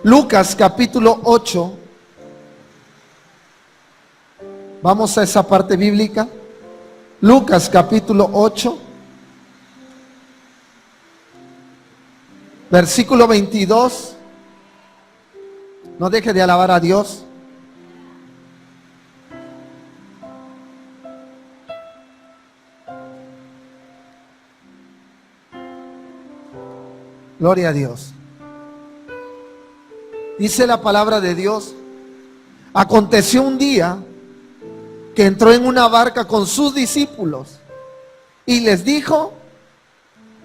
Lucas capítulo 8. Vamos a esa parte bíblica. Lucas capítulo 8. Versículo 22. No deje de alabar a Dios. Gloria a Dios. Dice la palabra de Dios: aconteció un día que entró en una barca con sus discípulos y les dijo: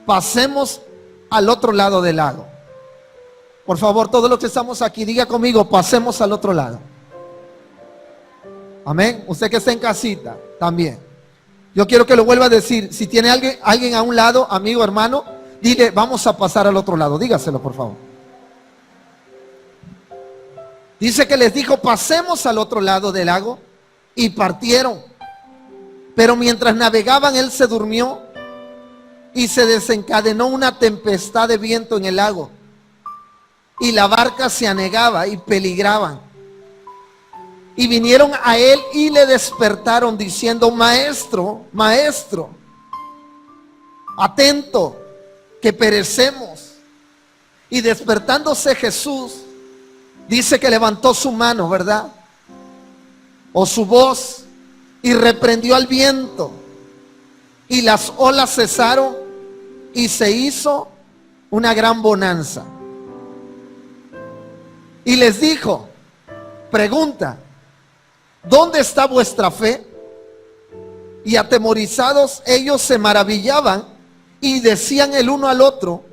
pasemos al otro lado del lago. Por favor, todos los que estamos aquí, diga conmigo: pasemos al otro lado. Amén. Usted que está en casita también, yo quiero que lo vuelva a decir. Si tiene alguien a un lado, amigo, hermano, dile: vamos a pasar al otro lado. Dígaselo, por favor. Dice que les dijo: pasemos al otro lado del lago. Y partieron. Pero mientras navegaban, él se durmió y se desencadenó una tempestad de viento en el lago, y la barca se anegaba y peligraban. Y vinieron a él y le despertaron diciendo: maestro, maestro, atento, que perecemos. Y despertándose Jesús, dice que levantó su mano, ¿verdad? O su voz, y reprendió al viento, y las olas cesaron, y se hizo una gran bonanza. Y les dijo, pregunta: ¿dónde está vuestra fe? Y atemorizados ellos se maravillaban y decían el uno al otro: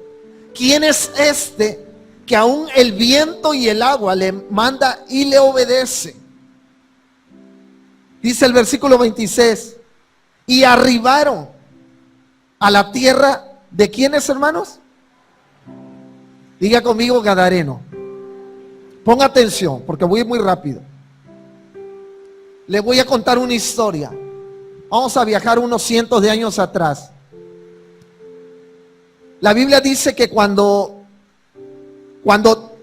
¿quién es este que aún el viento y el agua le manda y le obedece? Dice el versículo 26: y arribaron a la tierra de ¿quiénes, hermanos? Diga conmigo: Gadareno. Ponga atención porque voy muy rápido. Le voy a contar una historia. Vamos a viajar unos cientos de años atrás. La Biblia dice que cuando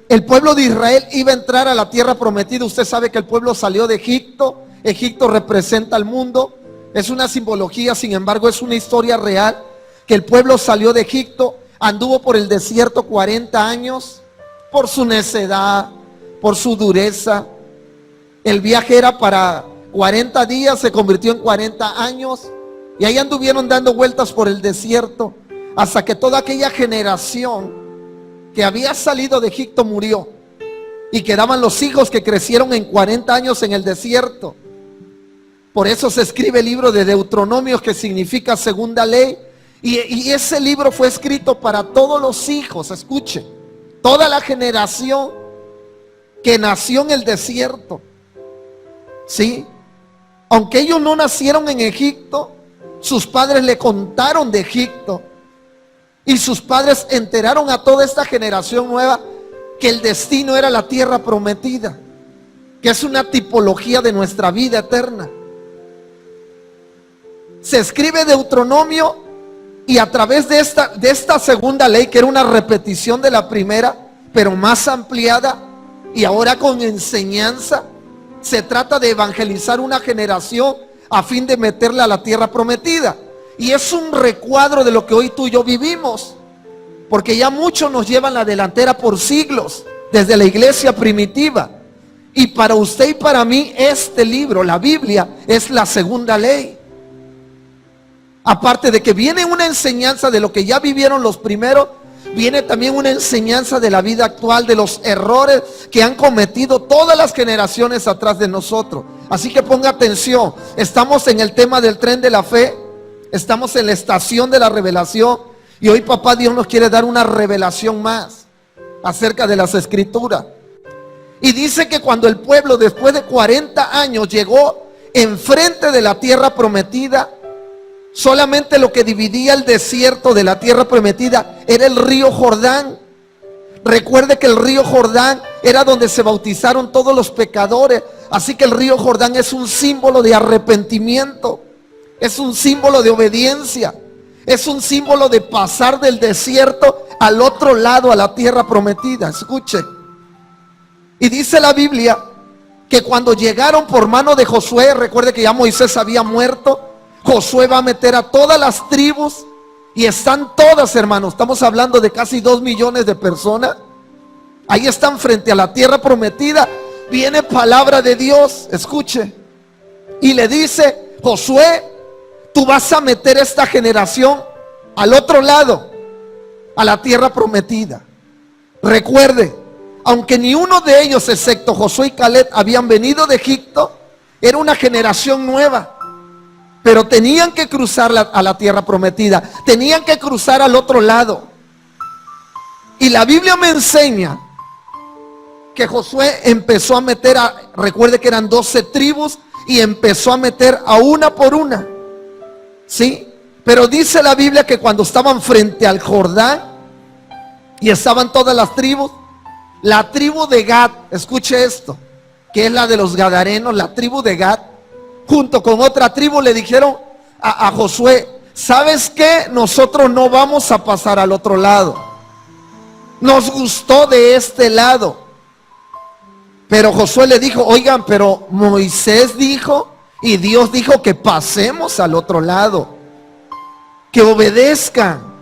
el pueblo de Israel iba a entrar a la tierra prometida, usted sabe que el pueblo salió de Egipto. Egipto representa al mundo, es una simbología, sin embargo es una historia real, que el pueblo salió de Egipto, anduvo por el desierto 40 años, por su necedad, por su dureza. El viaje era para 40 días, se convirtió en 40 años, y ahí anduvieron dando vueltas por el desierto, hasta que toda aquella generación que había salido de Egipto murió, y quedaban los hijos que crecieron en 40 años en el desierto. Por eso se escribe el libro de Deuteronomios, que significa segunda ley. Y ese libro fue escrito para todos los hijos, escuche, toda la generación que nació en el desierto. ¿Sí? Aunque ellos no nacieron en Egipto, sus padres le contaron de Egipto. Y sus padres enteraron a toda esta generación nueva que el destino era la tierra prometida, que es una tipología de nuestra vida eterna. Se escribe Deuteronomio, y a través de esta segunda ley, que era una repetición de la primera, pero más ampliada y ahora con enseñanza, se trata de evangelizar una generación a fin de meterla a la tierra prometida. Y es un recuadro de lo que hoy tú y yo vivimos, porque ya muchos nos llevan la delantera por siglos, desde la iglesia primitiva. Y para usted y para mí, este libro, la Biblia, es la segunda ley. Aparte de que viene una enseñanza de lo que ya vivieron los primeros, viene también una enseñanza de la vida actual, de los errores que han cometido todas las generaciones atrás de nosotros. Así que ponga atención, estamos en el tema del tren de la fe, estamos en la estación de la revelación, y hoy papá Dios nos quiere dar una revelación más acerca de las escrituras. Y dice que cuando el pueblo, después de 40 años, llegó enfrente de la tierra prometida, solamente lo que dividía el desierto de la tierra prometida era el río Jordán. Recuerde que el río Jordán era donde se bautizaron todos los pecadores. Así que el río Jordán es un símbolo de arrepentimiento, es un símbolo de obediencia, es un símbolo de pasar del desierto al otro lado, a la tierra prometida. Escuche, Y dice la Biblia que cuando llegaron por mano de Josué, recuerde que ya Moisés había muerto, Josué va a meter a todas las tribus, y están todas, hermanos, estamos hablando de casi 2 millones de personas. Ahí están frente a la tierra prometida. Viene palabra de Dios, escuche, y le dice: Josué, tú vas a meter esta generación al otro lado, a la tierra prometida. Recuerde, aunque ni uno de ellos, excepto Josué y Caleb, habían venido de Egipto, era una generación nueva, pero tenían que cruzar a la tierra prometida, tenían que cruzar al otro lado. Y la Biblia me enseña que Josué empezó a meter recuerde que eran 12 tribus, y empezó a meter a una por una, ¿sí? Pero dice la Biblia que cuando estaban frente al Jordán y estaban todas las tribus, la tribu de Gad, escuche esto, que es la de los gadarenos, la tribu de Gad, junto con otra tribu, le dijeron a Josué: ¿sabes qué? Nosotros no vamos a pasar al otro lado. Nos gustó de este lado. Pero Josué le dijo: oigan, pero Moisés dijo y Dios dijo que pasemos al otro lado, que obedezcan.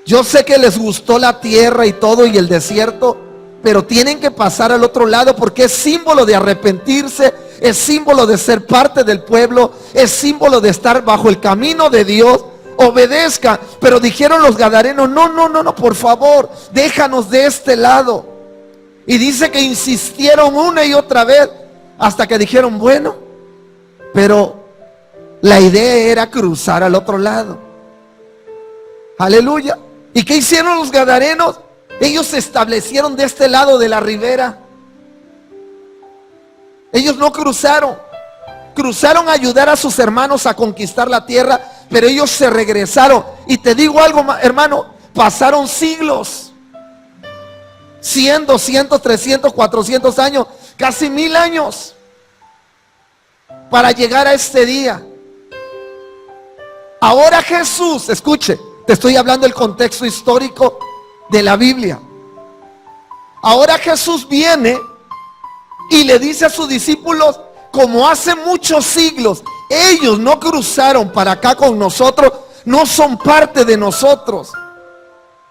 Yo sé que les gustó la tierra y todo y el desierto, pero tienen que pasar al otro lado, porque es símbolo de arrepentirse, es símbolo de ser parte del pueblo, es símbolo de estar bajo el camino de Dios. Obedezcan. Pero dijeron los gadarenos: no, por favor, déjanos de este lado. Y dice que insistieron una y otra vez, hasta que dijeron: bueno, pero la idea era cruzar al otro lado. Aleluya. ¿Y qué hicieron los gadarenos? Ellos se establecieron de este lado de la ribera. Ellos no cruzaron. Cruzaron a ayudar a sus hermanos a conquistar la tierra, pero ellos se regresaron. Y te digo algo, hermano, pasaron siglos, 100, 200, 300, 400 años, casi 1000 años, para llegar a este día. Ahora Jesús, escuche, te estoy hablando del contexto histórico de la Biblia. Ahora Jesús viene y le dice a sus discípulos: como hace muchos siglos ellos no cruzaron para acá con nosotros, no son parte de nosotros,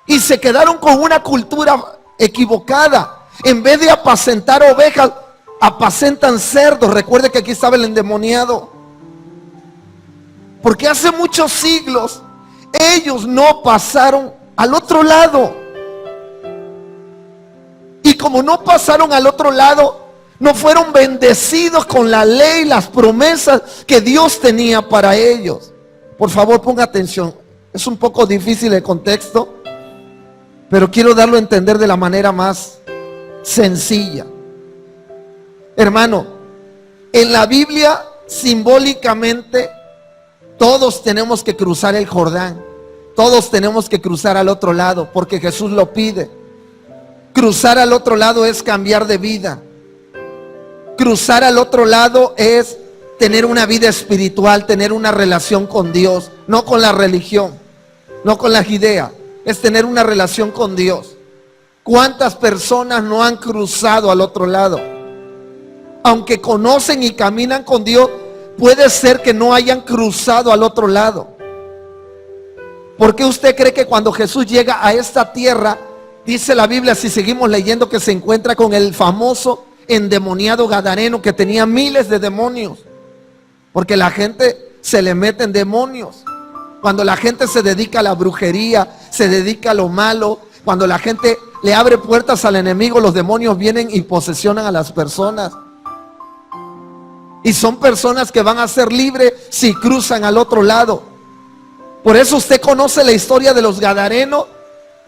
y se quedaron con una cultura equivocada. En vez de apacentar ovejas, apacentan cerdos. Recuerde que aquí estaba el endemoniado, porque hace muchos siglos ellos no pasaron al otro lado. Y como no pasaron al otro lado, no fueron bendecidos con la ley, las promesas que Dios tenía para ellos. Por favor, ponga atención. Es un poco difícil el contexto, pero quiero darlo a entender de la manera más sencilla. Hermano, en la Biblia simbólicamente todos tenemos que cruzar el Jordán. Todos tenemos que cruzar al otro lado, porque Jesús lo pide. Cruzar al otro lado es cambiar de vida. Cruzar al otro lado es tener una vida espiritual, tener una relación con Dios, no con la religión, no con las ideas. Es tener una relación con Dios. ¿Cuántas personas no han cruzado al otro lado? Aunque conocen y caminan con Dios, puede ser que no hayan cruzado al otro lado. ¿Por qué usted cree que cuando Jesús llega a esta tierra, dice la Biblia, si seguimos leyendo, que se encuentra con el famoso endemoniado gadareno que tenía miles de demonios? Porque la gente se le meten demonios. Cuando la gente se dedica a la brujería, se dedica a lo malo, cuando la gente le abre puertas al enemigo, los demonios vienen y posesionan a las personas. Y son personas que van a ser libres si cruzan al otro lado. Por eso usted conoce la historia de los gadarenos,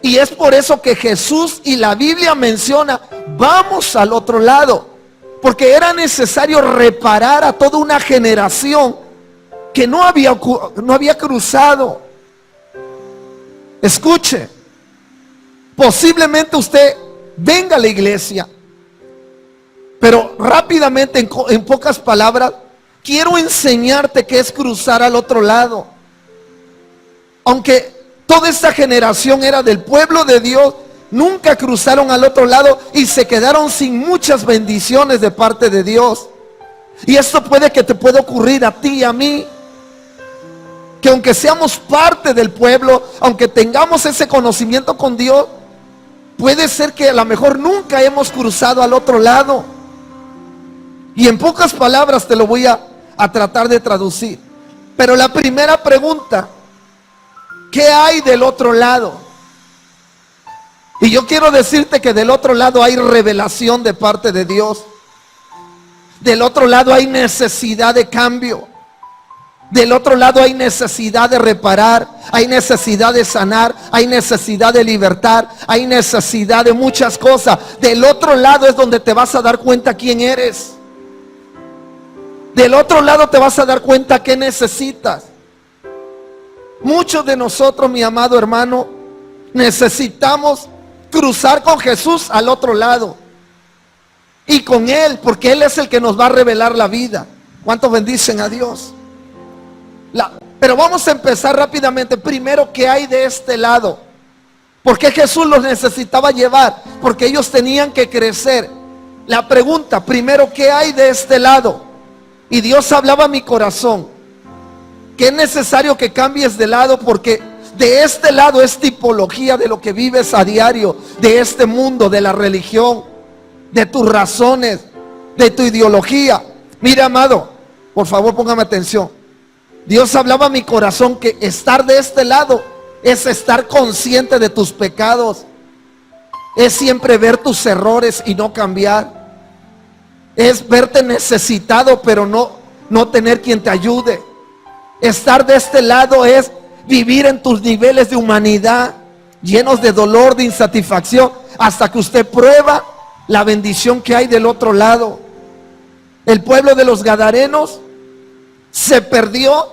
y es por eso que Jesús y la Biblia menciona: vamos al otro lado, porque era necesario reparar a toda una generación que no había cruzado. Escuche, posiblemente usted venga a la iglesia, pero rápidamente, en pocas palabras, quiero enseñarte qué es cruzar al otro lado. Aunque toda esta generación era del pueblo de Dios, nunca cruzaron al otro lado y se quedaron sin muchas bendiciones de parte de Dios. Y esto puede que te pueda ocurrir a ti y a mí, que aunque seamos parte del pueblo, aunque tengamos ese conocimiento con Dios, puede ser que a lo mejor nunca hemos cruzado al otro lado. Y en pocas palabras te lo voy a tratar de traducir. Pero la primera pregunta, ¿qué hay del otro lado? Y yo quiero decirte que del otro lado hay revelación de parte de Dios. Del otro lado hay necesidad de cambio. Del otro lado hay necesidad de reparar, hay necesidad de sanar, hay necesidad de libertar, hay necesidad de muchas cosas. Del otro lado es donde te vas a dar cuenta quién eres. Del otro lado te vas a dar cuenta qué necesitas. Muchos de nosotros, mi amado hermano, necesitamos cruzar con Jesús al otro lado. Y con Él, porque Él es el que nos va a revelar la vida. ¿Cuántos bendicen a Dios? Pero vamos a empezar rápidamente. Primero, ¿qué hay de este lado? ¿Por qué Jesús los necesitaba llevar? Porque ellos tenían que crecer. La pregunta, primero, ¿qué hay de este lado? Y Dios hablaba a mi corazón que es necesario que cambies de lado, porque de este lado es tipología de lo que vives a diario, de este mundo, de la religión, de tus razones, de tu ideología. Mira, amado, por favor póngame atención. Dios hablaba a mi corazón que estar de este lado es estar consciente de tus pecados, es siempre ver tus errores y no cambiar, es verte necesitado pero no tener quien te ayude. Estar de este lado es vivir en tus niveles de humanidad, llenos de dolor, de insatisfacción, hasta que usted prueba la bendición que hay del otro lado. El pueblo de los Gadarenos se perdió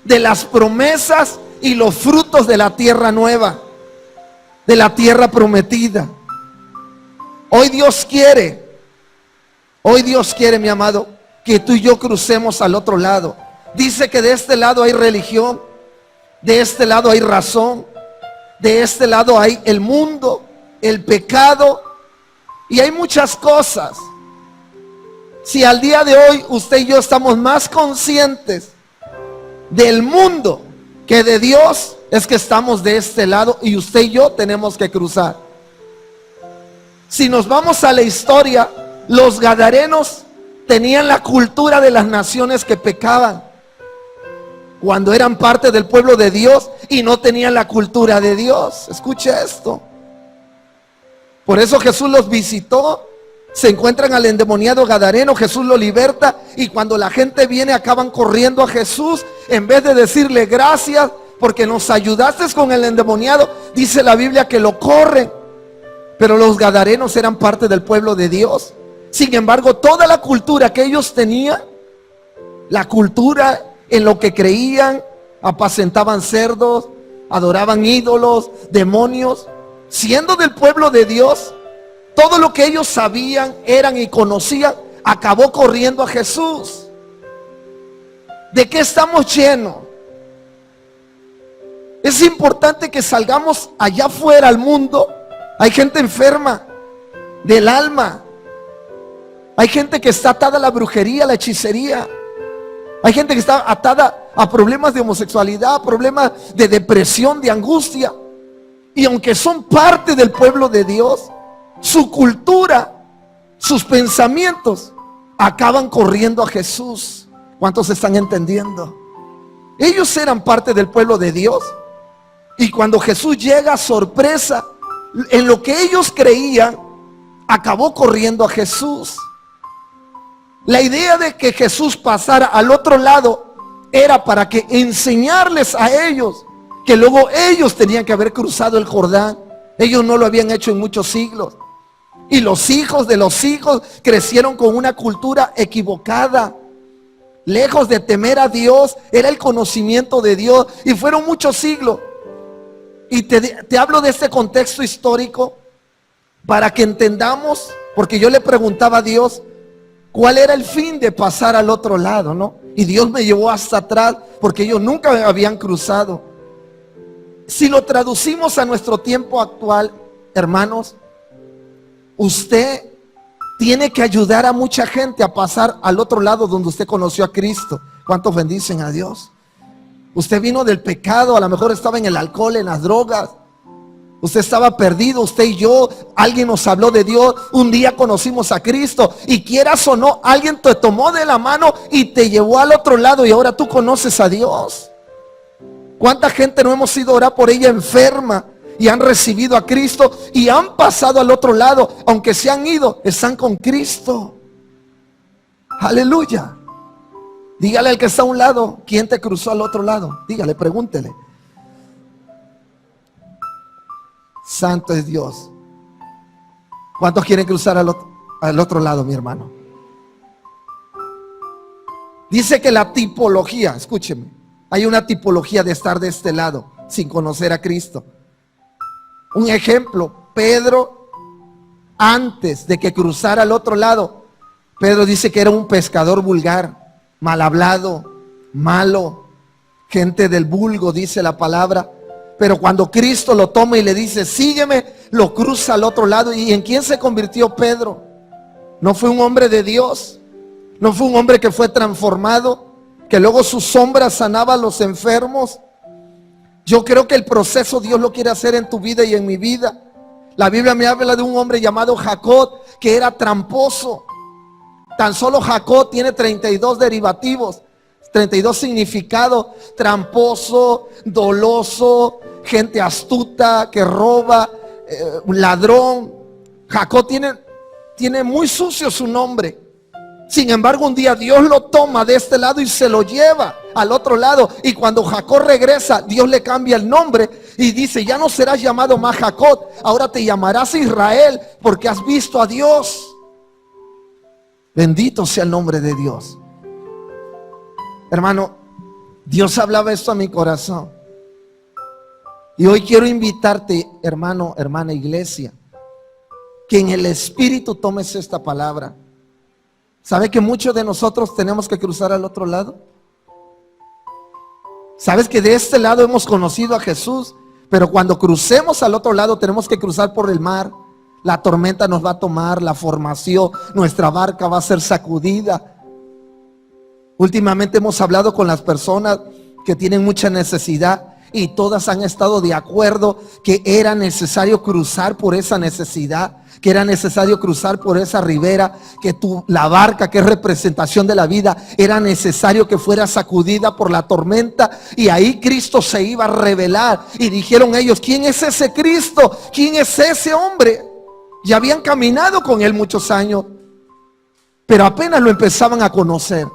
de las promesas y los frutos de la tierra nueva, de la tierra prometida. Hoy Dios quiere, mi amado, que tú y yo crucemos al otro lado. Dice que de este lado hay religión, de este lado hay razón, de este lado hay el mundo, el pecado, y hay muchas cosas. Si al día de hoy usted y yo estamos más conscientes del mundo que de Dios, es que estamos de este lado y usted y yo tenemos que cruzar. Si nos vamos a la historia, los gadarenos tenían la cultura de las naciones que pecaban cuando eran parte del pueblo de Dios y no tenían la cultura de Dios. Escuche esto. Por eso Jesús los visitó. Se encuentran al endemoniado gadareno, Jesús lo liberta, y cuando la gente viene acaban corriendo a Jesús. En vez de decirle gracias porque nos ayudaste con el endemoniado, dice la Biblia que lo corren. Pero los gadarenos eran parte del pueblo de Dios. Sin embargo, toda la cultura que ellos tenían, la cultura en lo que creían, apacentaban cerdos, adoraban ídolos, demonios, siendo del pueblo de Dios, todo lo que ellos sabían, eran y conocían, acabó corriendo a Jesús. ¿De qué estamos llenos? Es importante que salgamos allá afuera al mundo. Hay gente enferma del alma. Hay gente que está atada a la brujería, a la hechicería. Hay gente que está atada a problemas de homosexualidad, problemas de depresión, de angustia. Y aunque son parte del pueblo de Dios, su cultura, sus pensamientos acaban corriendo a Jesús. ¿Cuántos están entendiendo? Ellos eran parte del pueblo de Dios, y cuando Jesús llega, sorpresa, en lo que ellos creían, acabó corriendo a Jesús. La idea de que Jesús pasara al otro lado era para que enseñarles a ellos que luego ellos tenían que haber cruzado el Jordán. Ellos no lo habían hecho en muchos siglos. Y los hijos de los hijos crecieron con una cultura equivocada. Lejos de temer a Dios, era el conocimiento de Dios. Y fueron muchos siglos. Y te hablo de este contexto histórico para que entendamos, porque yo le preguntaba a Dios cuál era el fin de pasar al otro lado, ¿no? Y Dios me llevó hasta atrás porque ellos nunca habían cruzado. Si lo traducimos a nuestro tiempo actual, hermanos, usted tiene que ayudar a mucha gente a pasar al otro lado donde usted conoció a Cristo. ¿Cuántos bendicen a Dios? Usted vino del pecado, a lo mejor estaba en el alcohol, en las drogas. Usted estaba perdido, usted y yo, alguien nos habló de Dios, un día conocimos a Cristo y quieras o no, alguien te tomó de la mano y te llevó al otro lado y ahora tú conoces a Dios. ¿Cuánta gente no hemos ido a orar por ella enferma y han recibido a Cristo y han pasado al otro lado? Aunque se han ido, están con Cristo. Aleluya. Dígale al que está a un lado, ¿quién te cruzó al otro lado? Dígale, pregúntele. Santo es Dios. ¿Cuántos quieren cruzar al otro lado, mi hermano? Dice que la tipología, escúcheme, hay una tipología de estar de este lado sin conocer a Cristo. Un ejemplo, Pedro, antes de que cruzara al otro lado, Pedro dice que era un pescador vulgar, mal hablado, malo, gente del vulgo, dice la palabra. Pero cuando Cristo lo toma y le dice, sígueme, lo cruza al otro lado. ¿Y en quién se convirtió Pedro? No fue un hombre de Dios, no fue un hombre que fue transformado, que luego su sombra sanaba a los enfermos. Yo creo que el proceso Dios lo quiere hacer en tu vida y en mi vida. La Biblia me habla de un hombre llamado Jacob, que era tramposo. Tan solo Jacob tiene 32 derivativos, 32 significados: tramposo, doloso, gente astuta, que roba, ladrón. Jacob tiene muy sucio su nombre. Sin embargo, un día Dios lo toma de este lado y se lo lleva al otro lado. Y cuando Jacob regresa, Dios le cambia el nombre y dice, ya no serás llamado más Jacob, ahora te llamarás Israel, porque has visto a Dios. Bendito sea el nombre de Dios. Hermano, Dios hablaba esto a mi corazón. Y hoy quiero invitarte, hermano, hermana, iglesia, que en el Espíritu tomes esta palabra. ¿Sabe que muchos de nosotros tenemos que cruzar al otro lado? ¿Sabes que de este lado hemos conocido a Jesús? Pero cuando crucemos al otro lado tenemos que cruzar por el mar. La tormenta nos va a tomar, la formación, nuestra barca va a ser sacudida. Últimamente hemos hablado con las personas que tienen mucha necesidad y todas han estado de acuerdo que era necesario cruzar por esa necesidad, que era necesario cruzar por esa ribera, que la barca, que es representación de la vida, era necesario que fuera sacudida por la tormenta, y ahí Cristo se iba a revelar. Y dijeron ellos, ¿quién es ese Cristo? ¿Quién es ese hombre? Ya habían caminado con él muchos años, pero apenas lo empezaban a conocer,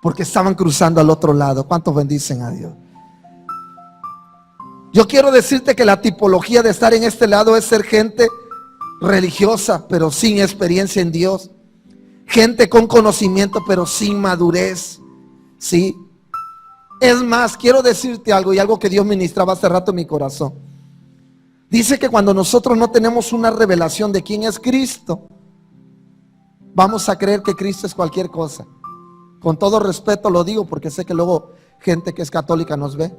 porque estaban cruzando al otro lado. ¿Cuántos bendicen a Dios? Yo quiero decirte que la tipología de estar en este lado es ser gente religiosa, pero sin experiencia en Dios. Gente con conocimiento, pero sin madurez. ¿Sí? Es más, quiero decirte algo, y algo que Dios ministraba hace rato en mi corazón. Dice que cuando nosotros no tenemos una revelación de quién es Cristo, vamos a creer que Cristo es cualquier cosa. Con todo respeto lo digo, porque sé que luego gente que es católica nos ve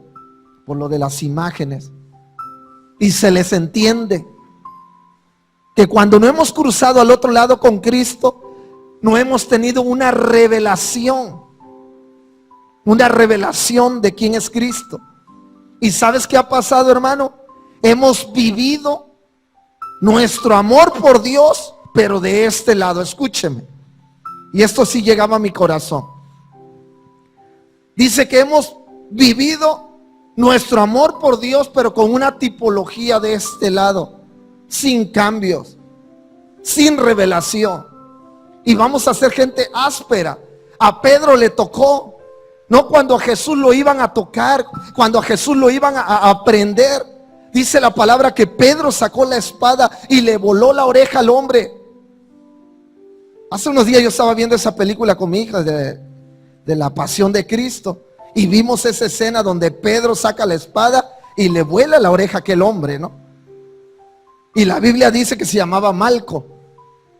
por lo de las imágenes, y se les entiende que cuando no hemos cruzado al otro lado con Cristo, no hemos tenido una revelación de quién es Cristo. ¿Y sabes qué ha pasado, hermano? Hemos vivido nuestro amor por Dios, pero de este lado. Escúcheme, y esto sí llegaba a mi corazón. Dice que hemos vivido nuestro amor por Dios, pero con una tipología de este lado, sin cambios, sin revelación. Y vamos a ser gente áspera. A Pedro le tocó, no cuando a Jesús lo iban a tocar, cuando a Jesús lo iban a prender. Dice la palabra que Pedro sacó la espada y le voló la oreja al hombre. Hace unos días yo estaba viendo esa película con mi hija de la Pasión de Cristo, y vimos esa escena donde Pedro saca la espada y le vuela la oreja a aquel hombre, ¿no? Y la Biblia dice que se llamaba Malco.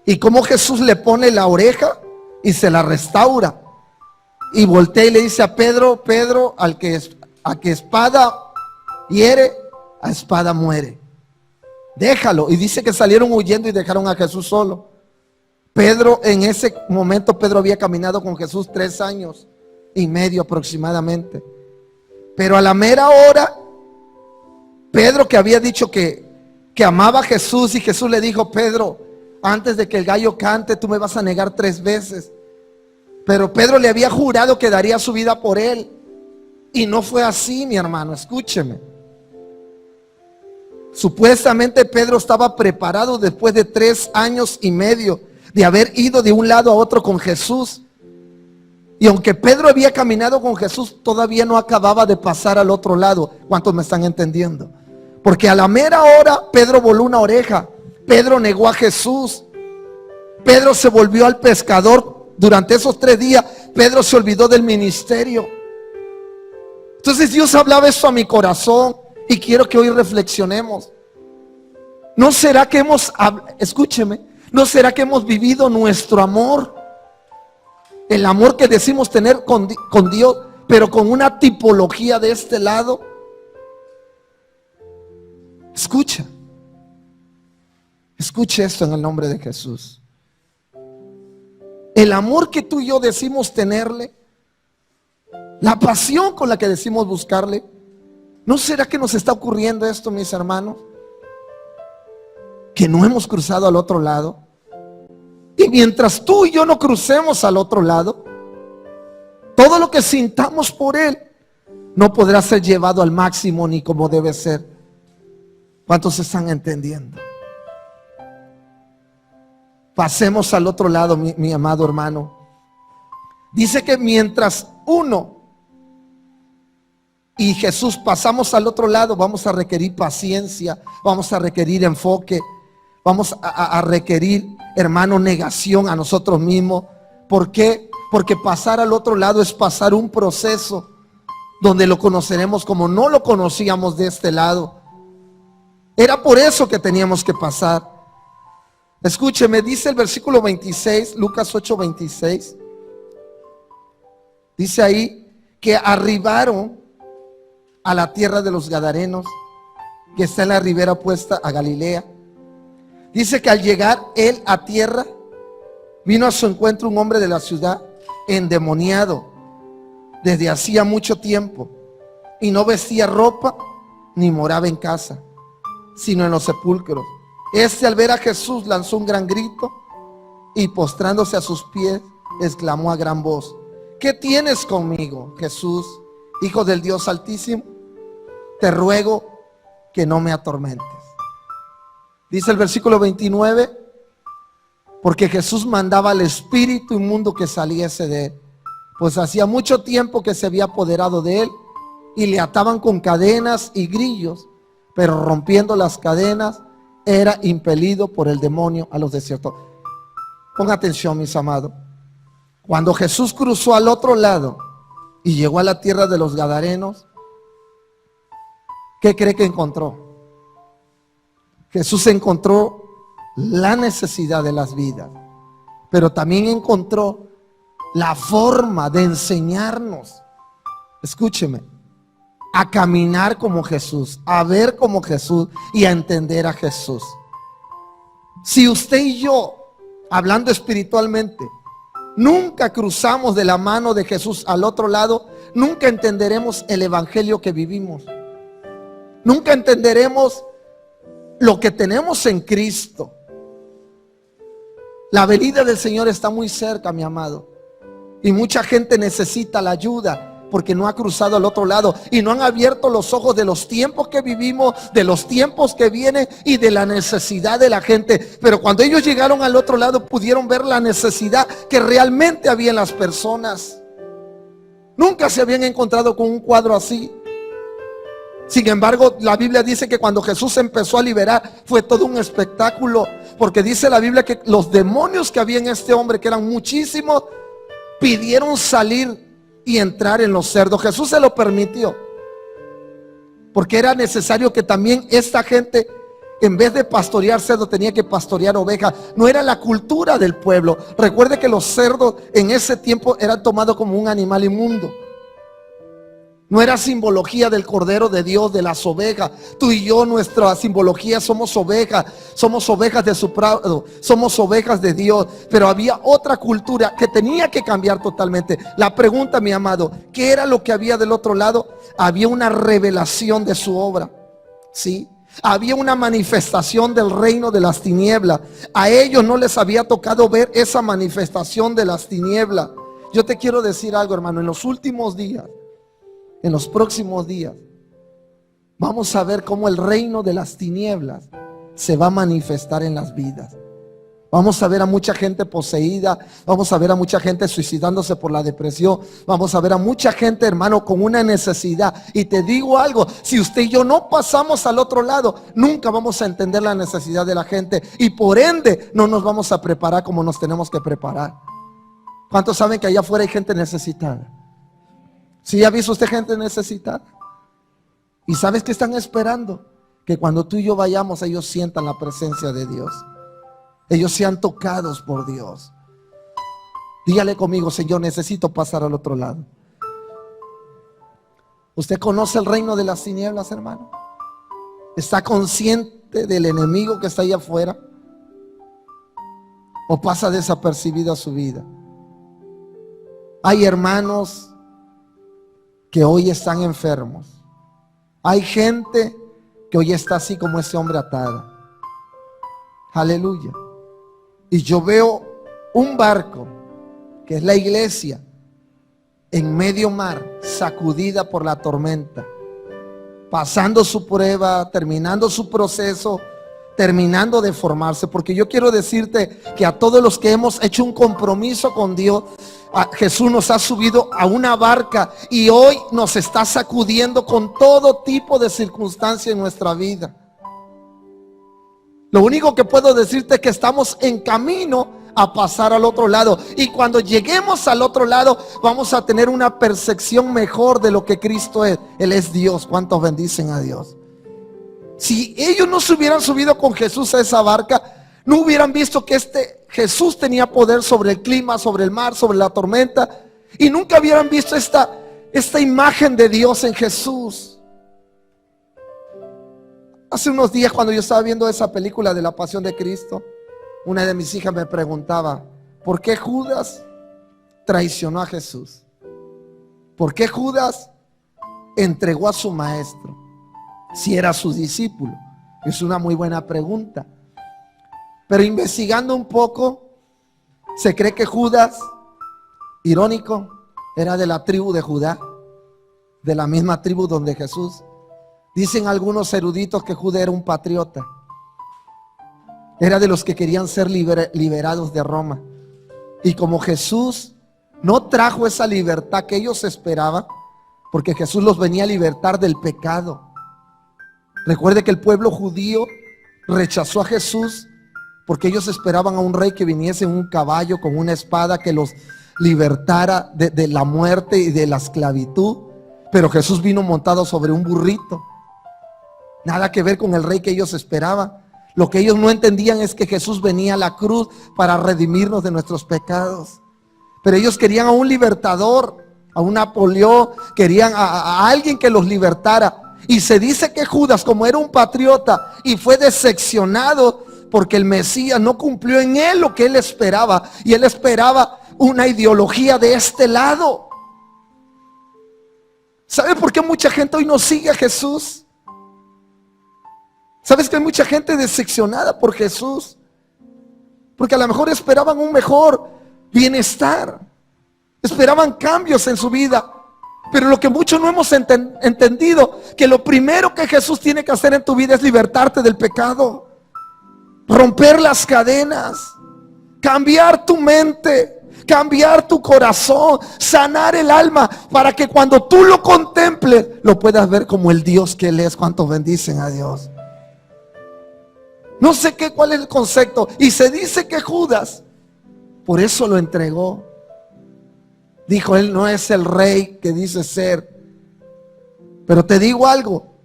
Y como Jesús le pone la oreja y se la restaura. Y voltea y le dice a Pedro, Pedro, a que espada hiere, a espada muere. déjalo. Y dice que salieron huyendo y dejaron a Jesús solo. Pedro, en ese momento, Pedro había caminado con Jesús 3 años y medio aproximadamente. Pero a la mera hora, Pedro, que había dicho que amaba a Jesús, y Jesús le dijo: Pedro, antes de que el gallo cante, tú me vas a negar 3 veces. Pero Pedro le había jurado que daría su vida por él. Y no fue así, mi hermano, escúcheme. Supuestamente Pedro estaba preparado después de 3 años y medio de haber ido de un lado a otro con Jesús. Y aunque Pedro había caminado con Jesús, todavía no acababa de pasar al otro lado. ¿Cuántos me están entendiendo? Porque a la mera hora Pedro voló una oreja. Pedro negó a Jesús. Pedro se volvió al pescador. Durante esos 3 días Pedro se olvidó del ministerio. Entonces Dios hablaba eso a mi corazón, y quiero que hoy reflexionemos. ¿No será que escúcheme, no será que hemos vivido nuestro amor, el amor que decimos tener con Dios, pero con una tipología de este lado? Escuche esto en el nombre de Jesús. El amor que tú y yo decimos tenerle, la pasión con la que decimos buscarle, ¿no será que nos está ocurriendo esto, mis hermanos? Que no hemos cruzado al otro lado. Y mientras tú y yo no crucemos al otro lado, todo lo que sintamos por Él no podrá ser llevado al máximo ni como debe ser. ¿Cuántos están entendiendo? Pasemos al otro lado, mi amado hermano. Dice que mientras uno y Jesús pasamos al otro lado, vamos a requerir paciencia, vamos a requerir enfoque, vamos a requerir, hermano, negación a nosotros mismos. ¿Por qué? Porque pasar al otro lado es pasar un proceso donde lo conoceremos como no lo conocíamos de este lado. Era por eso que teníamos que pasar. Escúcheme, dice el versículo 26, Lucas 8:26. Dice ahí que arribaron a la tierra de los Gadarenos, que está en la ribera opuesta a Galilea. Dice que al llegar él a tierra, vino a su encuentro un hombre de la ciudad, endemoniado desde hacía mucho tiempo, y no vestía ropa ni moraba en casa, sino en los sepulcros. Este, al ver a Jesús, lanzó un gran grito y, postrándose a sus pies, exclamó a gran voz: ¿qué tienes conmigo, Jesús, Hijo del Dios Altísimo? Te ruego que no me atormentes. Dice el versículo 29, porque Jesús mandaba al espíritu inmundo que saliese de él, pues hacía mucho tiempo que se había apoderado de él, y le ataban con cadenas y grillos, pero rompiendo las cadenas era impelido por el demonio a los desiertos. Pongan atención, mis amados. Cuando Jesús cruzó al otro lado y llegó a la tierra de los Gadarenos, ¿qué cree que encontró? Jesús encontró la necesidad de las vidas, pero también encontró la forma de enseñarnos, escúcheme, a caminar como Jesús, a ver como Jesús y a entender a Jesús. Si usted y yo, hablando espiritualmente, nunca cruzamos de la mano de Jesús al otro lado, nunca entenderemos el evangelio que vivimos. Nunca entenderemos lo que tenemos en Cristo. La venida del Señor está muy cerca, mi amado, y mucha gente necesita la ayuda porque no ha cruzado al otro lado y no han abierto los ojos de los tiempos que vivimos, de los tiempos que vienen y de la necesidad de la gente. Pero cuando ellos llegaron al otro lado, pudieron ver la necesidad que realmente había en las personas. Nunca se habían encontrado con un cuadro así. Sin embargo, la Biblia dice que cuando Jesús empezó a liberar, fue todo un espectáculo, porque dice la Biblia que los demonios que había en este hombre, que eran muchísimos, pidieron salir y entrar en los cerdos. Jesús se lo permitió, porque era necesario que también esta gente, en vez de pastorear cerdos, tenía que pastorear ovejas. No era la cultura del pueblo. Recuerde que los cerdos en ese tiempo eran tomados como un animal inmundo. No era simbología del Cordero de Dios, de las ovejas. Tú y yo, nuestra simbología, somos ovejas de su prado, somos ovejas de Dios. Pero había otra cultura que tenía que cambiar totalmente. La pregunta, mi amado, ¿qué era lo que había del otro lado? Había una revelación de su obra, ¿sí? Había una manifestación del reino de las tinieblas. A ellos no les había tocado ver esa manifestación de las tinieblas. Yo te quiero decir algo, hermano, en los últimos días, en los próximos días, vamos a ver cómo el reino de las tinieblas se va a manifestar en las vidas. Vamos a ver a mucha gente poseída, vamos a ver a mucha gente suicidándose por la depresión, vamos a ver a mucha gente, hermano, con una necesidad. Y te digo algo, si usted y yo no pasamos al otro lado, nunca vamos a entender la necesidad de la gente y por ende no nos vamos a preparar como nos tenemos que preparar. ¿Cuántos saben que allá afuera hay gente necesitada? ¿Sí ha visto usted gente necesitada? ¿Y sabes qué están esperando? Que cuando tú y yo vayamos, ellos sientan la presencia de Dios. Ellos sean tocados por Dios. Dígale conmigo: Señor, necesito pasar al otro lado. ¿Usted conoce el reino de las tinieblas, hermano? ¿Está consciente del enemigo que está allá afuera? ¿O pasa desapercibida su vida? Hay hermanos que hoy están enfermos. Hay gente que hoy está así como ese hombre atada. Aleluya. Y yo veo un barco, que es la iglesia, en medio mar, sacudida por la tormenta, pasando su prueba, terminando su proceso, terminando de formarse. Porque yo quiero decirte que a todos los que hemos hecho un compromiso con Dios, Jesús nos ha subido a una barca y hoy nos está sacudiendo con todo tipo de circunstancias en nuestra vida. Lo único que puedo decirte es que estamos en camino a pasar al otro lado. Y cuando lleguemos al otro lado, vamos a tener una percepción mejor de lo que Cristo es. Él es Dios. ¿Cuántos bendicen a Dios? Si ellos no se hubieran subido con Jesús a esa barca, no hubieran visto que Jesús tenía poder sobre el clima, sobre el mar, sobre la tormenta. Y nunca hubieran visto esta imagen de Dios en Jesús. Hace unos días, cuando yo estaba viendo esa película de la Pasión de Cristo, una de mis hijas me preguntaba: ¿por qué Judas traicionó a Jesús? ¿Por qué Judas entregó a su maestro si era su discípulo? Es una muy buena pregunta. Pero investigando un poco, se cree que Judas, irónico, era de la tribu de Judá, de la misma tribu donde Jesús. Dicen algunos eruditos que Judas era un patriota. Era de los que querían ser liberados de Roma. Y como Jesús no trajo esa libertad que ellos esperaban, porque Jesús los venía a libertar del pecado. Recuerde que el pueblo judío rechazó a Jesús porque ellos esperaban a un rey que viniese en un caballo con una espada que los libertara de la muerte y de la esclavitud. Pero Jesús vino montado sobre un burrito. Nada que ver con el rey que ellos esperaban. Lo que ellos no entendían es que Jesús venía a la cruz para redimirnos de nuestros pecados. Pero ellos querían a un libertador, a un Napoleón, querían a alguien que los libertara. Y se dice que Judas, como era un patriota y fue decepcionado porque el Mesías no cumplió en él lo que él esperaba, y él esperaba una ideología de este lado. ¿Sabe por qué mucha gente hoy no sigue a Jesús? ¿Sabes que hay mucha gente decepcionada por Jesús? Porque a lo mejor esperaban un mejor bienestar, esperaban cambios en su vida. Pero lo que muchos no hemos entendido, que lo primero que Jesús tiene que hacer en tu vida es libertarte del pecado, romper las cadenas, cambiar tu mente, cambiar tu corazón, sanar el alma, para que cuando tú lo contemples, lo puedas ver como el Dios que Él es. ¿Cuántos bendicen a Dios? No sé cuál es el concepto. Y se dice que Judas por eso lo entregó. Dijo: él no es el rey que dice ser. Pero te digo algo,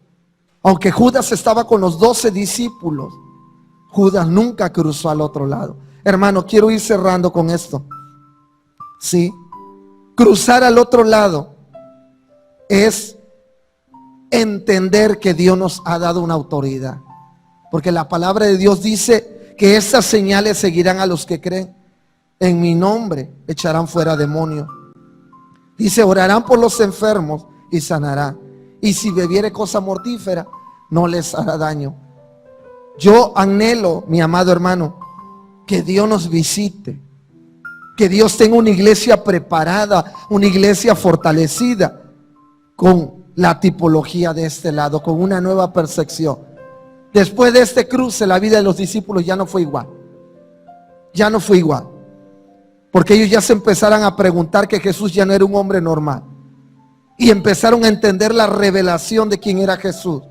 aunque Judas estaba con los 12 discípulos, Judas nunca cruzó al otro lado. Hermano, quiero ir cerrando con esto. Sí, cruzar al otro lado es entender que Dios nos ha dado una autoridad. Porque la palabra de Dios dice que estas señales seguirán a los que creen. En mi nombre echarán fuera demonios. Dice, orarán por los enfermos y sanarán. Y si bebiere cosa mortífera, no les hará daño. Yo anhelo, mi amado hermano, que Dios nos visite. Que Dios tenga una iglesia preparada, una iglesia fortalecida con la tipología de este lado, con una nueva percepción. Después de este cruce, la vida de los discípulos ya no fue igual. Ya no fue igual. Porque ellos ya se empezaron a preguntar que Jesús ya no era un hombre normal. Y empezaron a entender la revelación de quién era Jesús.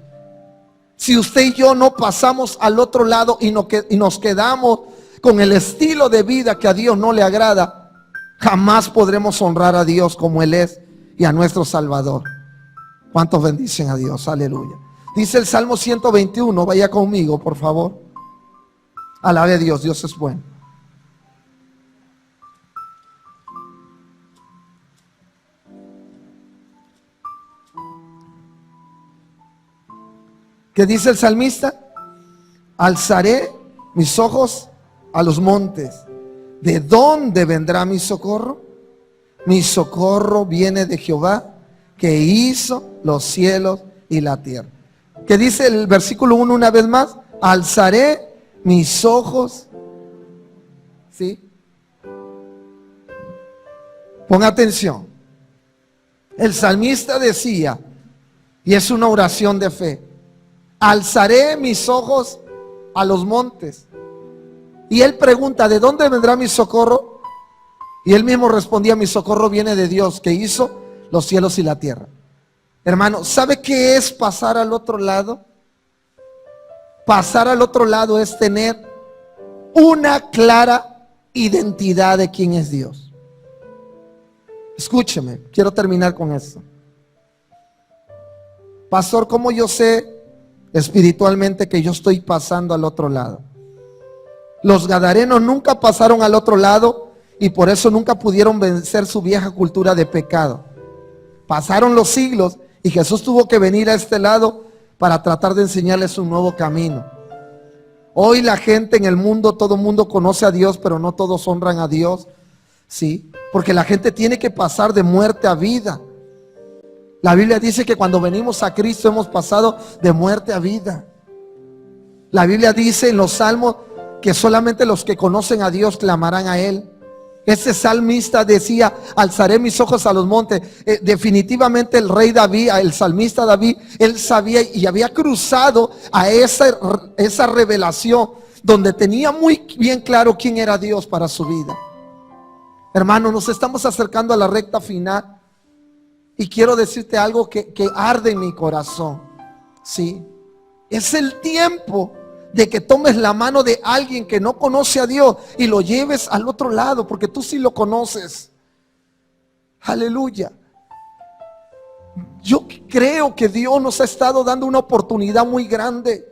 Si usted y yo no pasamos al otro lado y nos quedamos con el estilo de vida que a Dios no le agrada, jamás podremos honrar a Dios como Él es y a nuestro Salvador. ¿Cuántos bendicen a Dios? Aleluya. Dice el Salmo 121, vaya conmigo por favor. Alabe a Dios, Dios es bueno. ¿Qué dice el salmista? Alzaré mis ojos a los montes. ¿De dónde vendrá mi socorro? Mi socorro viene de Jehová, que hizo los cielos y la tierra. ¿Qué dice el versículo 1 una vez más? Alzaré mis ojos. ¿Sí? Ponga atención. El salmista decía, y es una oración de fe, alzaré mis ojos a los montes. Y él pregunta, ¿de dónde vendrá mi socorro? Y él mismo respondía, mi socorro viene de Dios, que hizo los cielos y la tierra. Hermano, ¿sabe qué es pasar al otro lado? Pasar al otro lado es tener una clara identidad de quién es Dios. Escúcheme, quiero terminar con esto. Pastor, ¿cómo yo sé espiritualmente que yo estoy pasando al otro lado? Los gadarenos nunca pasaron al otro lado y por eso nunca pudieron vencer su vieja cultura de pecado. Pasaron los siglos y Jesús tuvo que venir a este lado para tratar de enseñarles un nuevo camino. Hoy la gente en el mundo, todo el mundo conoce a Dios, pero no todos honran a Dios. Sí, porque la gente tiene que pasar de muerte a vida. La Biblia dice que cuando venimos a Cristo hemos pasado de muerte a vida. La Biblia dice en los salmos que solamente los que conocen a Dios clamarán a Él. Ese salmista decía, alzaré mis ojos a los montes. Definitivamente el rey David, el salmista David, él sabía y había cruzado a esa revelación donde tenía muy bien claro quién era Dios para su vida. Hermano, nos estamos acercando a la recta final y quiero decirte algo que arde en mi corazón. Sí, es el tiempo de que tomes la mano de alguien que no conoce a Dios y lo lleves al otro lado, porque tú sí lo conoces. Aleluya. Yo creo que Dios nos ha estado dando una oportunidad muy grande.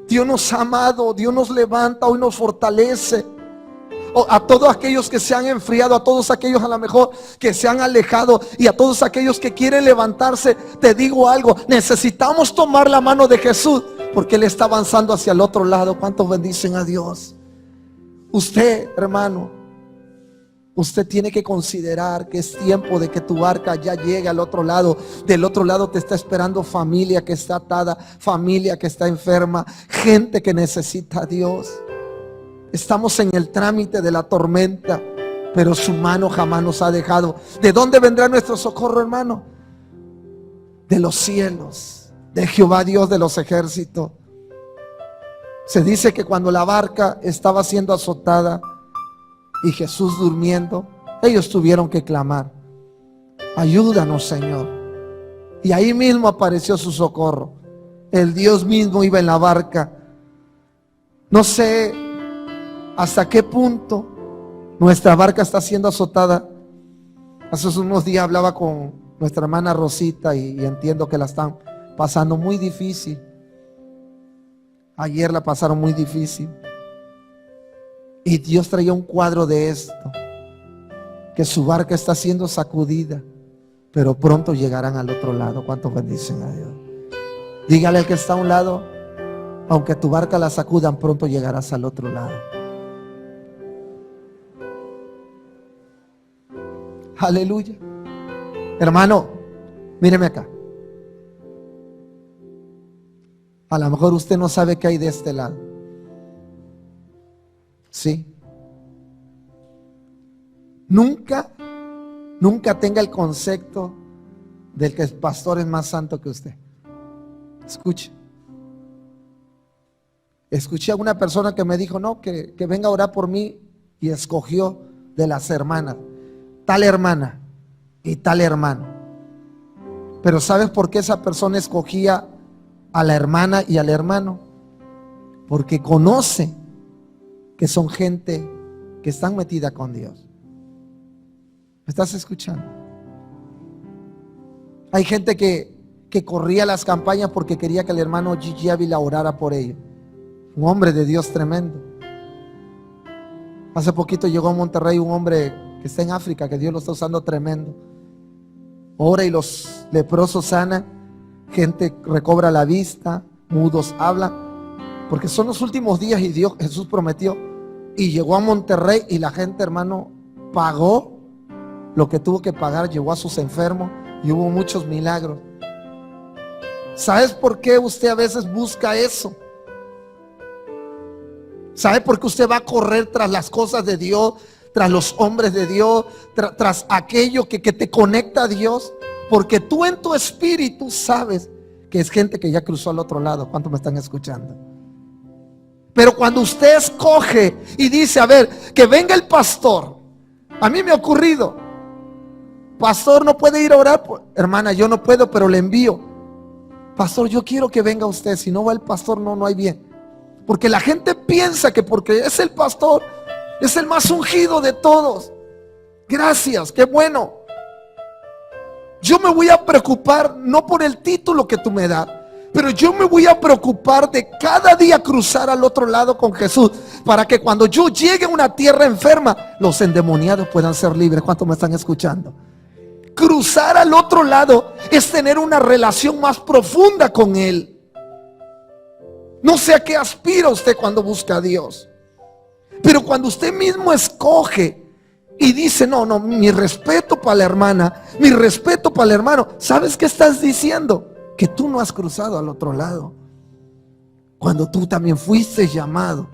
Dios nos ha amado, Dios nos levanta, hoy nos fortalece. A todos aquellos que se han enfriado, a todos aquellos a lo mejor que se han alejado y a todos aquellos que quieren levantarse, te digo algo, necesitamos tomar la mano de Jesús porque Él está avanzando hacia el otro lado. ¿Cuántos bendicen a Dios? Usted, hermano, usted tiene que considerar que es tiempo de que tu barca ya llegue al otro lado. Del otro lado te está esperando familia que está atada, familia que está enferma, gente que necesita a Dios. Estamos en el trámite de la tormenta, pero su mano jamás nos ha dejado. ¿De dónde vendrá nuestro socorro, hermano? De los cielos, de Jehová Dios de los ejércitos. Se dice que cuando la barca estaba siendo azotada y Jesús durmiendo, ellos tuvieron que clamar, ayúdanos, Señor. Y ahí mismo apareció su socorro. El Dios mismo iba en la barca. No sé hasta qué punto nuestra barca está siendo azotada. Hace unos días hablaba con nuestra hermana Rosita y entiendo que la están pasando muy difícil. Ayer la pasaron muy difícil. Y Dios traía un cuadro de esto, que su barca está siendo sacudida. pero pronto llegarán al otro lado. ¿Cuántos bendicen a Dios? Dígale al que está a un lado: aunque tu barca la sacudan, pronto llegarás al otro lado. Aleluya. Hermano, míreme acá. A lo mejor usted no sabe qué hay de este lado. Sí. Nunca tenga el concepto del que el pastor es más santo que usted. Escuché a una persona que me dijo, no, que venga a orar por mí, y escogió de las hermanas, tal hermana y tal hermano. Pero ¿sabes por qué esa persona escogía a la hermana y al hermano? Porque conoce que son gente que están metida con Dios. ¿Me estás escuchando? Hay gente que corría las campañas porque quería que el hermano Gigi Ávila orara por ellos. Un hombre de Dios tremendo. Hace poquito llegó a Monterrey un hombre que está en África, que Dios lo está usando tremendo. Ora y los leprosos sanan, gente recobra la vista, mudos hablan, porque son los últimos días y Jesús prometió. Y llegó a Monterrey y la gente, hermano, pagó lo que tuvo que pagar, llevó a sus enfermos y hubo muchos milagros. ¿Sabes por qué usted a veces busca eso? ¿Sabe por qué usted va a correr tras las cosas de Dios, tras los hombres de Dios, tras aquello que te conecta a Dios? Porque tú en tu espíritu sabes que es gente que ya cruzó al otro lado. ¿Cuántos me están escuchando? Pero cuando usted escoge y dice, a ver, que venga el pastor. A mí me ha ocurrido: pastor, no puede ir a orar. Hermana, yo no puedo, pero le envío. Pastor, yo quiero que venga usted. Si no va el pastor, no hay bien. Porque la gente piensa que porque es el pastor, es el más ungido de todos. Gracias, qué bueno. Yo me voy a preocupar no por el título que tú me das, pero yo me voy a preocupar de cada día cruzar al otro lado con Jesús, para que cuando yo llegue a una tierra enferma, los endemoniados puedan ser libres. ¿Cuántos me están escuchando? Cruzar al otro lado es tener una relación más profunda con Él. No sé a qué aspira usted cuando busca a Dios, pero cuando usted mismo escoge y dice, no, mi respeto para la hermana, mi respeto para el hermano, ¿sabes qué estás diciendo? Que tú no has cruzado al otro lado, cuando tú también fuiste llamado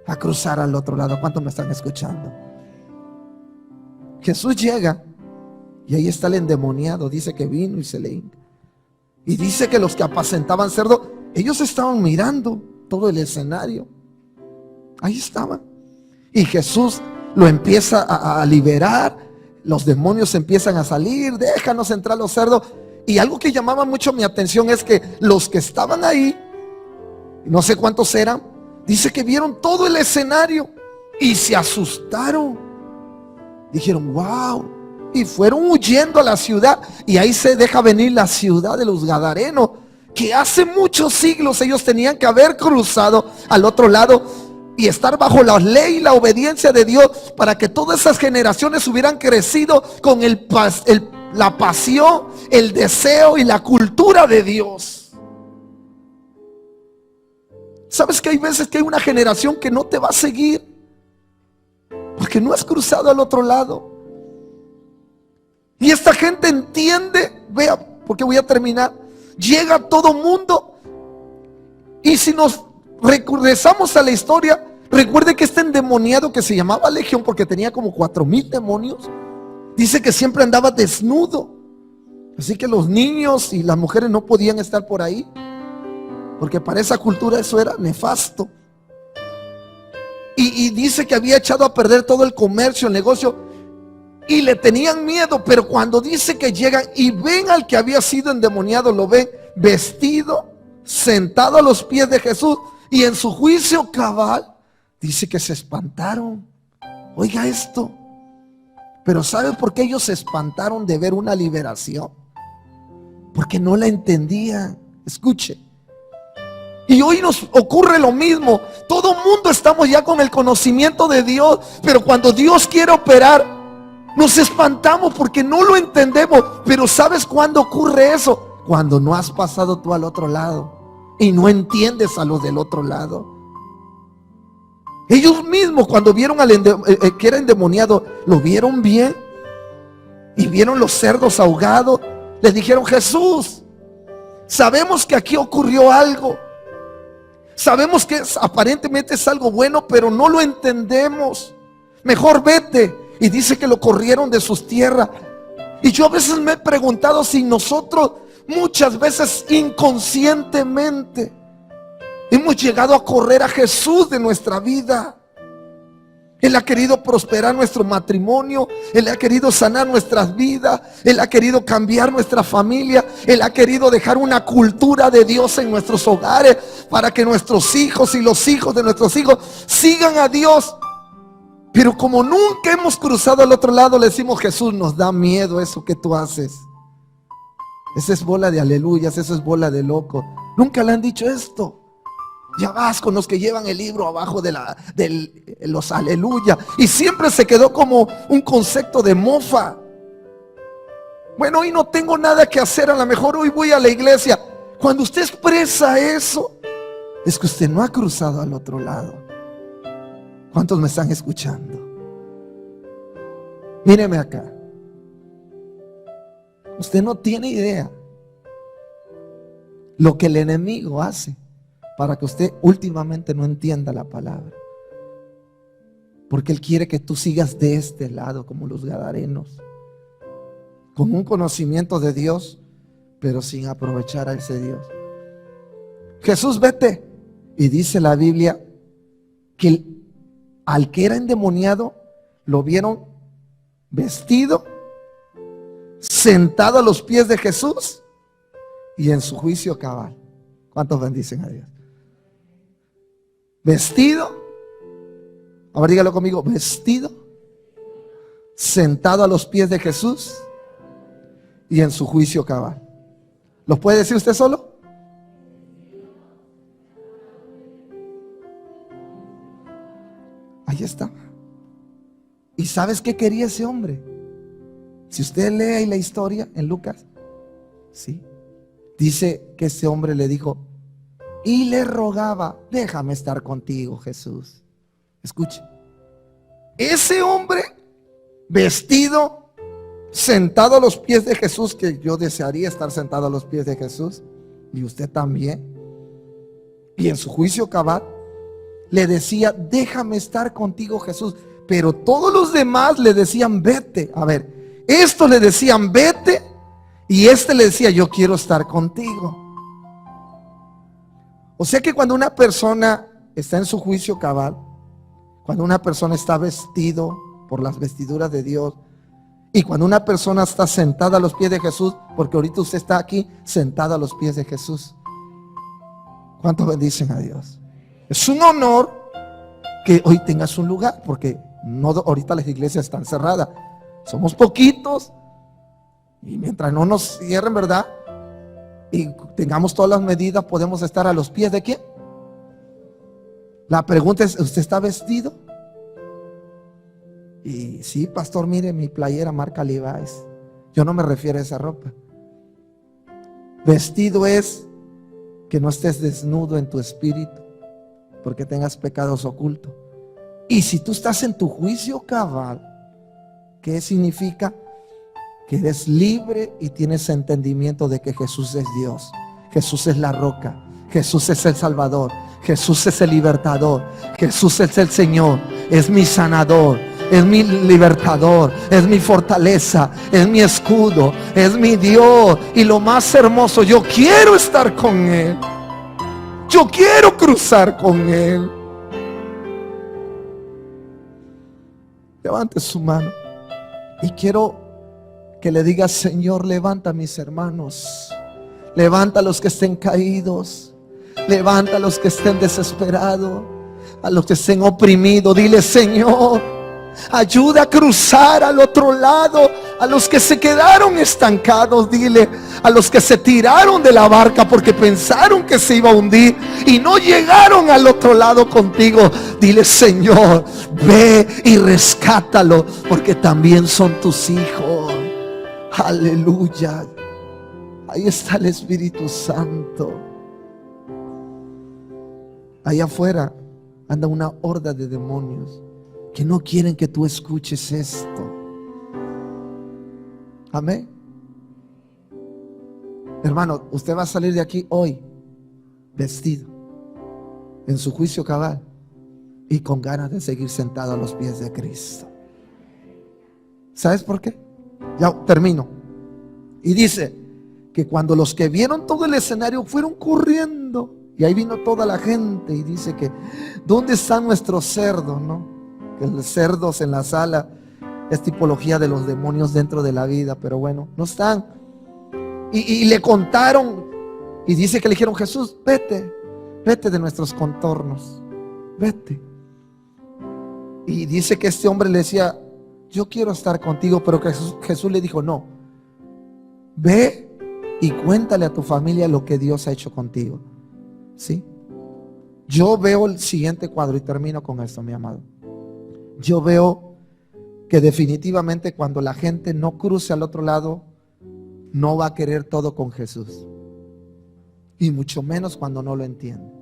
a cruzar al otro lado. ¿Cuántos me están escuchando? Jesús llega y ahí está el endemoniado. Dice que vino y se le hinca. Y dice que los que apacentaban cerdos, ellos estaban mirando todo el escenario. Ahí estaban. Y Jesús lo empieza a liberar. Los demonios empiezan a salir. Déjanos entrar los cerdos. Y algo que llamaba mucho mi atención es que los que estaban ahí, no sé cuántos eran, dice que vieron todo el escenario y se asustaron. Dijeron, wow. Y fueron huyendo a la ciudad. Y ahí se deja venir la ciudad de los Gadarenos, que hace muchos siglos ellos tenían que haber cruzado al otro lado y estar bajo la ley y la obediencia de Dios, para que todas esas generaciones hubieran crecido con la pasión, el deseo y la cultura de Dios. ¿Sabes que hay veces que hay una generación que no te va a seguir porque no has cruzado al otro lado? Y esta gente entiende, vea, porque voy a terminar. Llega todo mundo. Y si nos regresamos a la historia, recuerde que este endemoniado, que se llamaba Legión porque tenía como 4,000 demonios, dice que siempre andaba desnudo. Así que los niños y las mujeres no podían estar por ahí, porque para esa cultura eso era nefasto. Y dice que había echado a perder todo el comercio, el negocio, y le tenían miedo. Pero cuando dice que llegan y ven al que había sido endemoniado, lo ven vestido, sentado a los pies de Jesús y en su juicio cabal, dice que se espantaron. Oiga esto. Pero ¿sabe por qué ellos se espantaron de ver una liberación? Porque no la entendían. Escuche. Y hoy nos ocurre lo mismo. Todo mundo estamos ya con el conocimiento de Dios, pero cuando Dios quiere operar, Nos espantamos porque no lo entendemos. Pero ¿sabes cuándo ocurre eso? Cuando no has pasado tú al otro lado y no entiendes a los del otro lado. Ellos mismos, cuando vieron que era endemoniado, lo vieron bien y vieron los cerdos ahogados. Les dijeron: Jesús, sabemos que aquí ocurrió algo, sabemos que aparentemente es algo bueno, pero no lo entendemos. Mejor vete. Y dice que lo corrieron de sus tierras. Y yo a veces me he preguntado si nosotros muchas veces inconscientemente hemos llegado a correr a Jesús de nuestra vida. Él ha querido prosperar nuestro matrimonio, Él ha querido sanar nuestras vidas, Él ha querido cambiar nuestra familia, Él ha querido dejar una cultura de Dios en nuestros hogares para que nuestros hijos y los hijos de nuestros hijos sigan a Dios. Pero como nunca hemos cruzado al otro lado, le decimos: Jesús, nos da miedo eso que tú haces. Esa es bola de aleluyas, eso es bola de loco. Nunca le han dicho esto. Ya vas con los que llevan el libro abajo de los aleluya. Y siempre se quedó como un concepto de mofa. Bueno, hoy no tengo nada que hacer, a lo mejor hoy voy a la iglesia. Cuando usted expresa eso, es que usted no ha cruzado al otro lado. ¿Cuántos me están escuchando? Míreme acá. Usted no tiene idea lo que el enemigo hace para que usted últimamente no entienda la palabra. Porque él quiere que tú sigas de este lado como los gadarenos, con un conocimiento de Dios, pero sin aprovechar a ese Dios. Jesús, vete. Y dice la Biblia que al que era endemoniado lo vieron vestido, sentado a los pies de Jesús y en su juicio cabal. ¿Cuántos bendicen a Dios? Vestido, ahora dígalo conmigo: vestido, sentado a los pies de Jesús y en su juicio cabal. ¿Lo puede decir usted solo? Ahí está. ¿Y sabes qué quería ese hombre? Si usted lee la historia en Lucas, ¿sí? Dice que ese hombre le dijo y le rogaba: déjame estar contigo, Jesús. Escuche, ese hombre vestido, sentado a los pies de Jesús, que yo desearía estar sentado a los pies de Jesús, y usted también, y en su juicio cabal, le decía: déjame estar contigo, Jesús. Pero todos los demás le decían: vete. A ver, estos le decían: vete, y este le decía: yo quiero estar contigo. O sea que cuando una persona está en su juicio cabal, cuando una persona está vestido por las vestiduras de Dios, y cuando una persona está sentada a los pies de Jesús, porque ahorita usted está aquí sentado a los pies de Jesús. ¿Cuántos bendicen a Dios? Es un honor que hoy tengas un lugar, porque no, ahorita las iglesias están cerradas, somos poquitos, y mientras no nos cierren, ¿verdad? Y tengamos todas las medidas, podemos estar a los pies de ¿quién? La pregunta es: ¿usted está vestido? Y sí, pastor, mire mi playera marca Levi's. Yo no me refiero a esa ropa. Vestido es que no estés desnudo en tu espíritu, porque tengas pecados ocultos. Y si tú estás en tu juicio cabal, ¿qué significa? Que eres libre y tienes entendimiento de que Jesús es Dios, Jesús es la roca, Jesús es el Salvador, Jesús es el libertador, Jesús es el Señor, es mi sanador, es mi libertador, es mi fortaleza, es mi escudo, es mi Dios. Y lo más hermoso, yo quiero estar con Él, yo quiero cruzar con Él. Levante su mano y quiero que le diga: Señor, levanta a mis hermanos, levanta a los que estén caídos, levanta a los que estén desesperados, a los que estén oprimidos. Dile: Señor, ayuda a cruzar al otro lado A los que se quedaron estancados, dile. A los que se tiraron de la barca porque pensaron que se iba a hundir y no llegaron al otro lado contigo, dile: Señor, ve y rescátalo, porque también son tus hijos. Aleluya. Ahí está el Espíritu Santo. Allá afuera anda una horda de demonios que no quieren que tú escuches esto. Amén. Hermano, usted va a salir de aquí hoy vestido en su juicio cabal y con ganas de seguir sentado a los pies de Cristo. ¿Sabes por qué? Ya termino. Y dice que cuando los que vieron todo el escenario fueron corriendo, y ahí vino toda la gente, y dice que ¿dónde están nuestros cerdos? ¿No? Que los cerdos en la sala es tipología de los demonios dentro de la vida, pero bueno, no están. Y le contaron, y dice que le dijeron: Jesús, vete de nuestros contornos, vete. Y dice que este hombre le decía: yo quiero estar contigo, pero que Jesús le dijo: no, ve y cuéntale a tu familia lo que Dios ha hecho contigo. ¿Sí? Yo veo el siguiente cuadro y termino con esto, mi amado. Yo veo que definitivamente cuando la gente no cruce al otro lado, no va a querer todo con Jesús, y mucho menos cuando no lo entiende.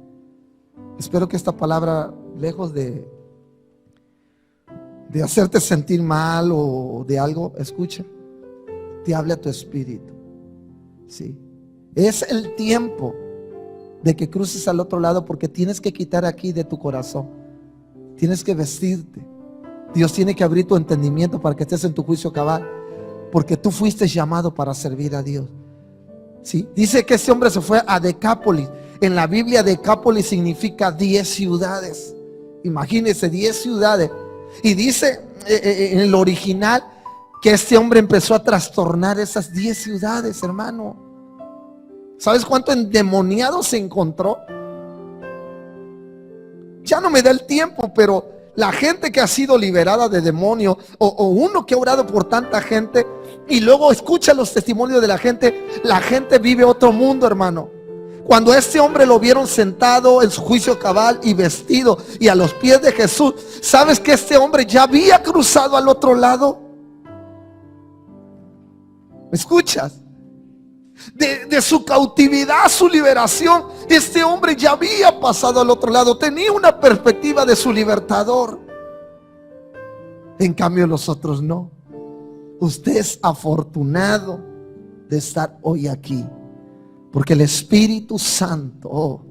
Espero que esta palabra, lejos de hacerte sentir mal o de algo, escucha, te hable a tu espíritu. ¿Sí? Es el tiempo de que cruces al otro lado, porque tienes que quitar aquí de tu corazón, tienes que vestirte. Dios tiene que abrir tu entendimiento para que estés en tu juicio cabal, porque tú fuiste llamado para servir a Dios. ¿Sí? Dice que ese hombre se fue a Decápolis. En la Biblia, Decápolis significa 10 ciudades. Imagínense, 10 ciudades. Y dice en el original que este hombre empezó a trastornar esas 10 ciudades, hermano. ¿Sabes cuánto endemoniado se encontró? Ya no me da el tiempo, pero la gente que ha sido liberada de demonios, o uno que ha orado por tanta gente y luego escucha los testimonios de la gente vive otro mundo, hermano. Cuando a este hombre lo vieron sentado en su juicio cabal y vestido y a los pies de Jesús, ¿sabes que este hombre ya había cruzado al otro lado? ¿Me escuchas? De su cautividad a su liberación, este hombre ya había pasado al otro lado, tenía una perspectiva de su libertador. En cambio los otros no. Usted es afortunado de estar hoy aquí, porque el Espíritu Santo,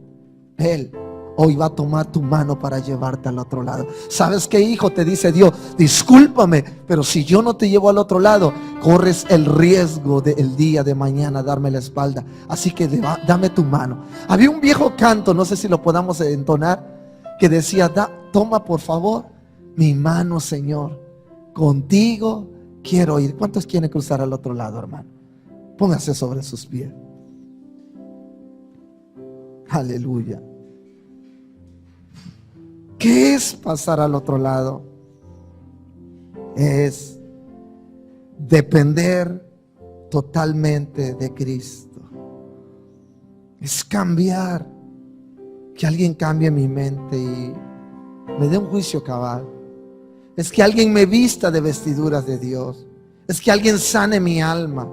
Él hoy va a tomar tu mano para llevarte al otro lado. ¿Sabes qué, hijo? Te dice Dios: discúlpame, pero si yo no te llevo al otro lado, corres el riesgo del día de mañana darme la espalda. Así que dame tu mano. Había un viejo canto, no sé si lo podamos entonar, que decía: toma por favor mi mano, Señor, contigo quiero ir. ¿Cuántos quieren cruzar al otro lado, hermano? Póngase sobre sus pies. Aleluya. ¿Qué es pasar al otro lado? Es depender totalmente de Cristo. Es cambiar. Que alguien cambie mi mente y me dé un juicio cabal. Es que alguien me vista de vestiduras de Dios. Es que alguien sane mi alma.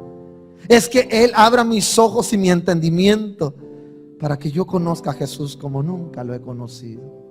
Es que Él abra mis ojos y mi entendimiento para que yo conozca a Jesús como nunca lo he conocido.